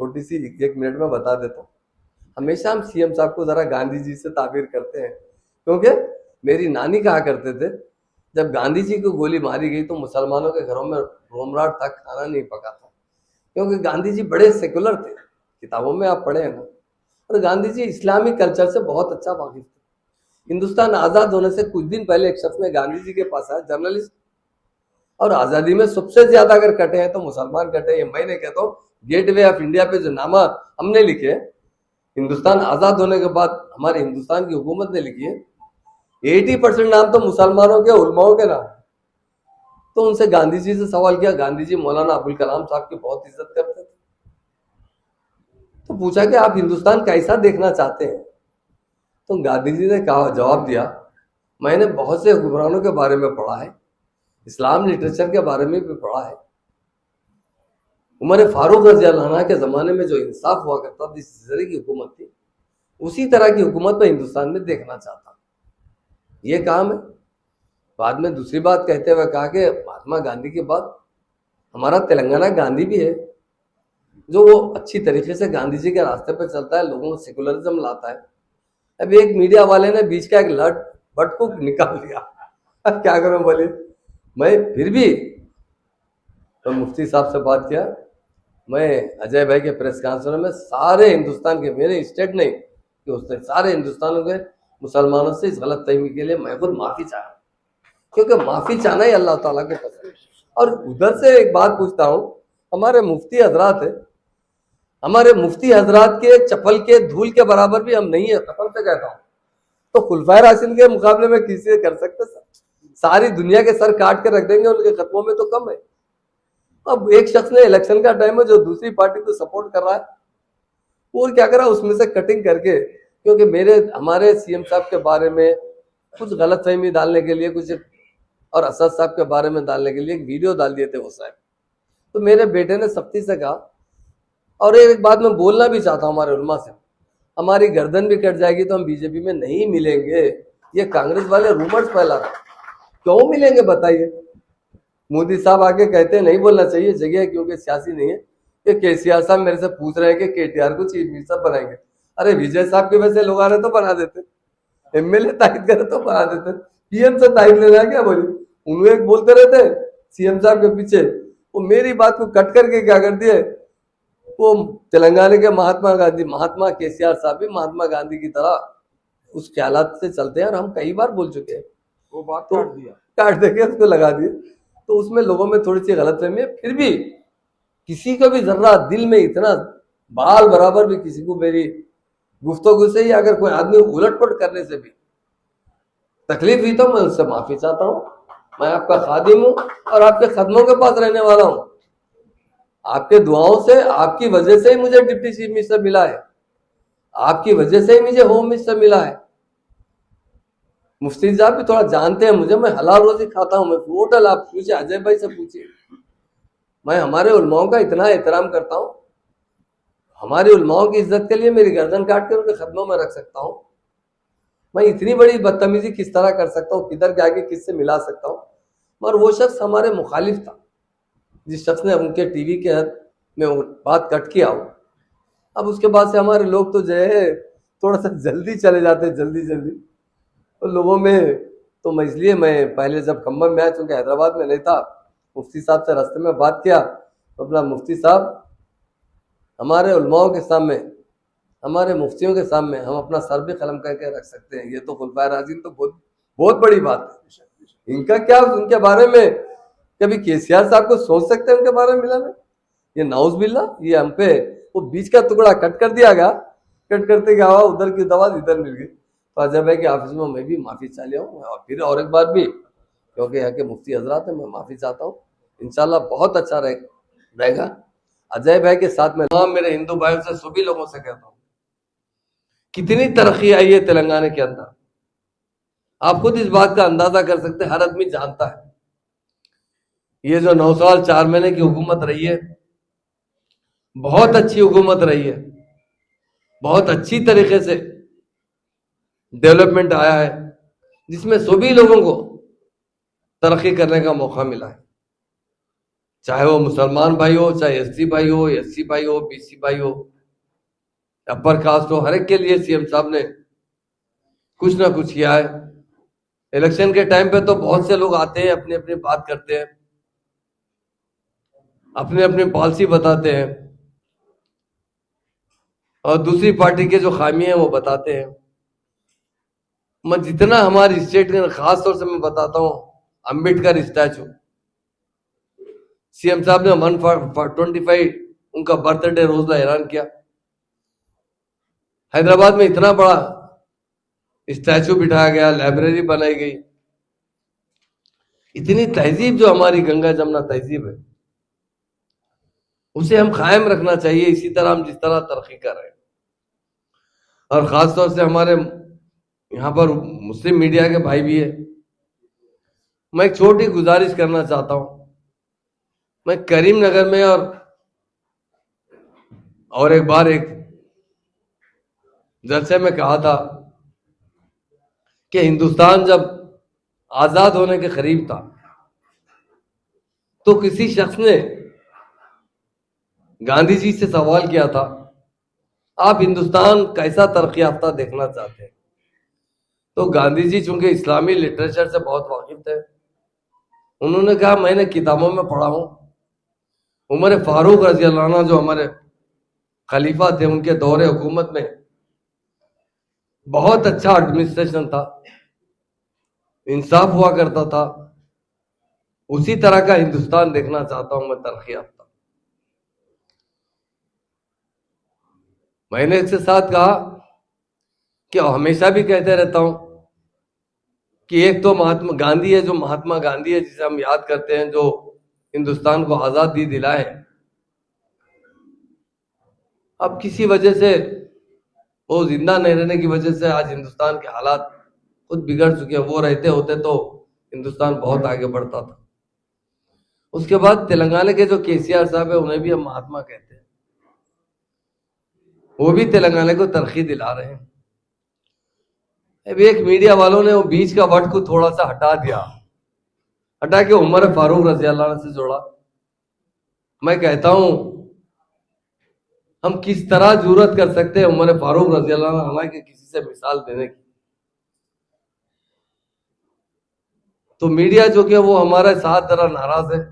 छोटी सी 1 मिनट में बता देता हूँ। हमेशा हम सीएम साहब को जरा गांधी जी से ताबीर करते हैं, क्योंकि मेरी नानी कहा करते थे जब गांधी जी को गोली मारी गई तो मुसलमानों के घरों में रोमराट था, खाना नहीं पका था, क्योंकि गांधी जी बड़े सेकुलर थे। किताबों में आप पढ़े हैं ना, और गांधी जी इस्लामिक कल्चर से बहुत अच्छा वाकिफ थे। हिंदुस्तान आजाद होने से कुछ दिन पहले एक शख्स ने गांधी जी के पास आया, जर्नलिस्ट, और आजादी में सबसे ज्यादा अगर कटे हैं तो मुसलमान कटे। ये मैं नहीं कहता हूँ, गेटवे ऑफ इंडिया पे जो नामा हमने लिखे, हिंदुस्तान आजाद होने के बाद हमारे हिंदुस्तान की हुकूमत ने लिखी है, 80% नाम तो मुसलमानों के, उलमाओं के नाम। तो उनसे गांधी जी से सवाल किया, गांधी जी मौलाना अबुल कलाम साहब की बहुत इज्जत करते थे, तो पूछा कि आप हिंदुस्तान कैसा देखना चाहते हैं? तो गांधी जी ने कहा, जवाब दिया, मैंने बहुत से हुक्मरानों के बारे में पढ़ा है, इस्लाम लिटरेचर के बारे में भी पढ़ा है। उमर फारूक रज़ी अल्लाह अन्हु के जमाने में जो इंसाफ हुआ करता था, जिस तरह की हुकूमत थी, उसी तरह की हुकूमत में हिंदुस्तान में देखना चाहता। ये काम है। बाद में दूसरी बात कहते हुए कहा कि महात्मा गांधी के बाद हमारा तेलंगाना गांधी भी है, जो वो अच्छी तरीके से गांधी जी के रास्ते पर चलता है, लोगों को सेकुलरिज्म लाता है। अब एक मीडिया वाले ने बीच का एक बट को निकाल दिया, अब क्या करूं बोलिए। मैं फिर भी तो मुफ्ती साहब से बात किया, मैं अजय भाई के प्रेस कॉन्फ्रेंस में सारे हिंदुस्तान के, मेरे स्टेट नहीं कि उसने सारे हिंदुस्तान के मुसलमानों से इस गलत फहमी के लिए मैं खुद माफी चाहा, क्योंकि माफी चाहना ही अल्लाह ताला को पसंद है। और उधर से एक बात पूछता हूँ, हमारे मुफ्ती हजरात है, हमारे मुफ्ती हजरात के चप्पल के धूल के बराबर भी हम नहीं है, कसम से कहता हूँ। तो खुलफाए राशिदीन के मुकाबले में किसी कर सकते सर? सारी दुनिया के सर काट के रख देंगे, उनके खत्मों में तो कम है। अब एक शख्स ने, इलेक्शन का टाइम है, जो दूसरी पार्टी को सपोर्ट कर रहा है, वो क्या कर रहा है, उसमें से कटिंग करके, क्योंकि हमारे सीएम साहब के बारे में कुछ गलत फहमी डालने के लिए कुछ, और असद साहब के बारे में डालने के लिए एक वीडियो डाल दिए थे वो साहब। तो मेरे बेटे ने सख्ती से कहा, और एक बात मैं बोलना भी चाहता हूँ हमारे उलमा से, हमारी गर्दन भी कट जाएगी तो हम बीजेपी में नहीं मिलेंगे। ये कांग्रेस वाले रूमर्स फैला रहे, क्यों मिलेंगे बताइए? मोदी साहब आके कहते हैं नहीं बोलना चाहिए, जगह है क्योंकि सियासी नहीं है। कि केसीआर साहब मेरे से पूछ रहे हैं कि केटीआर को चीफ मिनिस्टर बनाएंगे। अरे विजय साहब के वैसे लोग आ रहे तो बना देते, एमएलए तायद करे तो बना देते, पीएम से तायद लेना है क्या? बोली उन्हें एक बोलते रहते सीएम साहब के पीछे, वो मेरी बात को कट करके क्या कर दिए, वो तेलंगाना के महात्मा केसीआर साहब भी महात्मा गांधी की तरह उस ख्यालात से चलते हैं, और हम कई बार बोल चुके हैं। वो बात तो काट देके उसको लगा दिए, तो उसमें लोगों में थोड़ी सी गलतफहमी है। फिर भी किसी को भी जर्रा दिल में इतना बाल बराबर भी किसी को मेरी गुफ्तगू से, या अगर कोई आदमी उलटपट करने से भी तकलीफ हुई तो मैं उससे माफी चाहता हूँ। मैं आपका खादिम हूँ और आपके कदमों के पास रहने वाला हूँ। आपके दुआओं से, आपकी वजह से ही मुझे डिप्टी चीफ मिनिस्टर मिला है, आपकी वजह से ही मुझे होम मिनिस्टर मिला है। मुफ्ती साहब भी थोड़ा जानते हैं मुझे, मैं हलाल रोजी खाता हूँ, मैं टोटल, आप पूछिए अजय भाई से पूछिए, मैं हमारे उलमाओं का इतना एहतराम करता हूँ, हमारे उलमाओं की इज्जत के लिए मेरी गर्दन काट कर उनके खदमों में रख सकता हूँ। मैं इतनी बड़ी बदतमीजी किस तरह कर सकता हूँ, किधर जाके किससे मिला सकता हूँ? मगर वो शख्स हमारे मुखालिफ था, जिस शख्स ने उनके टीवी के हद में बात कट किया हो। अब उसके बाद से हमारे लोग तो जो है थोड़ा सा जल्दी चले जाते, जल्दी तो लोगों में, तो मैं इसलिए, मैं पहले जब खम्बम में आया, चूंकि हैदराबाद में नहीं था, मुफ्ती साहब से रास्ते में बात किया, तो अपना मुफ्ती साहब, हमारे उलमाओं के सामने, हमारे मुफ्तियों के सामने हम अपना सर भी कलम करके रख सकते हैं। ये तो खुलफाए राशिदीन तो बहुत बहुत बड़ी बात है। इनका क्या, उनके बारे में कभी केसीआर साहब को सोच सकते हैं उनके बारे में मिला? ये नाउज बिल्ला, ये हम पे वो बीच का टुकड़ा कट कर दिया गया, कट करते क्या हुआ, उधर की दवा इधर मिल गई। तो अजय भाई के ऑफिस में मैं भी माफी चाह लिया हूँ, और फिर और एक बार भी, क्योंकि यहाँ के मुफ्ती हजरात है, मैं माफी चाहता हूँ। इंशाल्लाह बहुत अच्छा रहेगा। अजय भाई के साथ में तमाम मेरे हिंदू भाइयों से, सभी लोगों से कहता हूँ, कितनी तरक्की आई है तेलंगाना के अंदर, आप खुद इस बात का अंदाजा कर सकते हैं, हर आदमी जानता है। ये जो 9 साल 4 महीने की हुकूमत रही है, बहुत अच्छी हुकूमत रही है, बहुत अच्छी तरीके से डेवलपमेंट आया है, जिसमें सभी लोगों को तरक्की करने का मौका मिला है। चाहे वो मुसलमान भाई हो, चाहे एससी भाई हो, एससी भाई हो, बीसी भाई हो, अपर कास्ट हो, हर एक के लिए सीएम साहब ने कुछ ना कुछ किया है। इलेक्शन के टाइम पे तो बहुत से लोग आते हैं, अपनी अपनी बात करते हैं, अपने अपनी पॉलिसी बताते हैं, और दूसरी पार्टी के जो खामी है वो बताते हैं। मैं जितना हमारी स्टेट के खास तौर से मैं बताता हूँ, अंबेडकर स्टैचू सीएम साहब ने 125 उनका बर्थडे रोज का ऐलान किया। हैदराबाद में इतना बड़ा स्टैचू बिठाया गया, लाइब्रेरी बनाई गई। इतनी तहजीब जो हमारी गंगा जमुना तहजीब है, उसे हम कायम रखना चाहिए, इसी तरह हम जिस तरह तरक्की कर रहे हैं। और खास तौर से हमारे यहाँ पर मुस्लिम मीडिया के भाई भी है। मैं एक छोटी गुजारिश करना चाहता हूं। मैं करीमनगर में और एक बार एक जलसे में कहा था कि हिंदुस्तान जब आजाद होने के करीब था तो किसी शख्स ने गांधी जी से सवाल किया था, आप हिंदुस्तान कैसा तरक्की याफ्ता देखना चाहते हैं? तो गांधी जी चूंकि इस्लामी लिटरेचर से बहुत वाकिफ थे, उन्होंने कहा, मैंने किताबों में पढ़ा हूं, उमर फारूक रजी अल्लाह अन्हु जो हमारे खलीफा थे, उनके दौरे हुकूमत में बहुत अच्छा एडमिनिस्ट्रेशन था, इंसाफ हुआ करता था। उसी तरह का हिंदुस्तान देखना चाहता हूं मैं, तरक्की याफ्ता। मैंने इसके साथ कहा कि हमेशा भी कहते रहता हूं कि एक तो महात्मा गांधी है, जो महात्मा गांधी है जिसे हम याद करते हैं, जो हिंदुस्तान को आजादी दिलाए। अब किसी वजह से वो जिंदा नहीं रहने की वजह से आज हिंदुस्तान के हालात खुद बिगड़ चुके हैं। वो रहते होते तो हिंदुस्तान बहुत आगे बढ़ता था। उसके बाद तेलंगाना के जो केसीआर साहब है, उन्हें भी हम महात्मा कहते हैं। वो भी तेलंगाना को तरक्की दिला रहे हैं। अभी एक मीडिया वालों ने वो बीच का वर्ड को थोड़ा सा हटा के उमर फारूक रजी अल्लाह अन्हु से जोड़ा। मैं कहता हूं, हम किस तरह जरूरत कर सकते हैं उमर फारूक रजी अल्लाह अन्हु के किसी से मिसाल देने की? तो मीडिया जो कि वो हमारे साथ जरा नाराज है।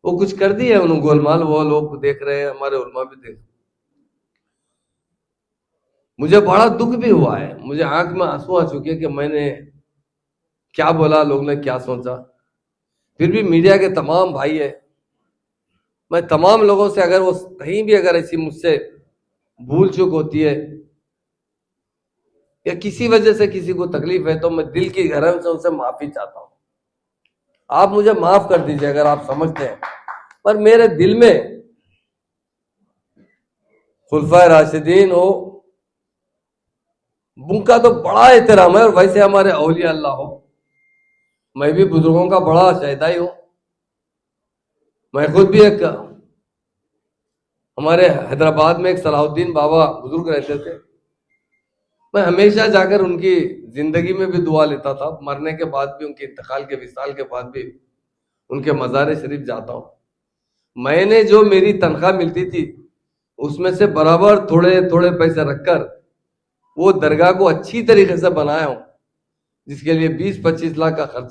वो कुछ कर दिए उन्होंने गोलमाल, वो लोग देख रहे हैं, हमारे उलमा भी देख। मुझे बड़ा दुख भी हुआ है, मुझे आंख में आंसू आ चुके कि मैंने क्या बोला, लोग ने क्या सोचा। फिर भी मीडिया के तमाम भाई है, मैं तमाम लोगों से, अगर वो कहीं भी अगर ऐसी मुझसे भूल चूक होती है या किसी वजह से किसी को तकलीफ है, तो मैं दिल की गहराई से उनसे माफी चाहता हूं। आप मुझे माफ कर दीजिए अगर आप समझते हैं, पर मेरे दिल में खुलफाए राशिदीन हो, उनका तो बड़ा एहतराम है। और वैसे हमारे औलिया अल्लाह हो, मैं भी बुजुर्गों का बड़ा शहदाई हूं। मैं खुद भी एक, हमारे हैदराबाद में एक सलाहुद्दीन बाबा बुजुर्ग रहते थे, मैं हमेशा जाकर उनकी जिंदगी में भी दुआ लेता था, मरने के बाद भी, उनके इंतकाल के विसाल के बाद भी उनके मज़ार शरीफ जाता हूं। मैंने जो मेरी तनख्वाह मिलती थी उसमें से बराबर थोड़े थोड़े पैसे रखकर वो दरगाह को अच्छी तरीके से बनाया हूं, जिसके लिए 20-25 लाख का खर्चा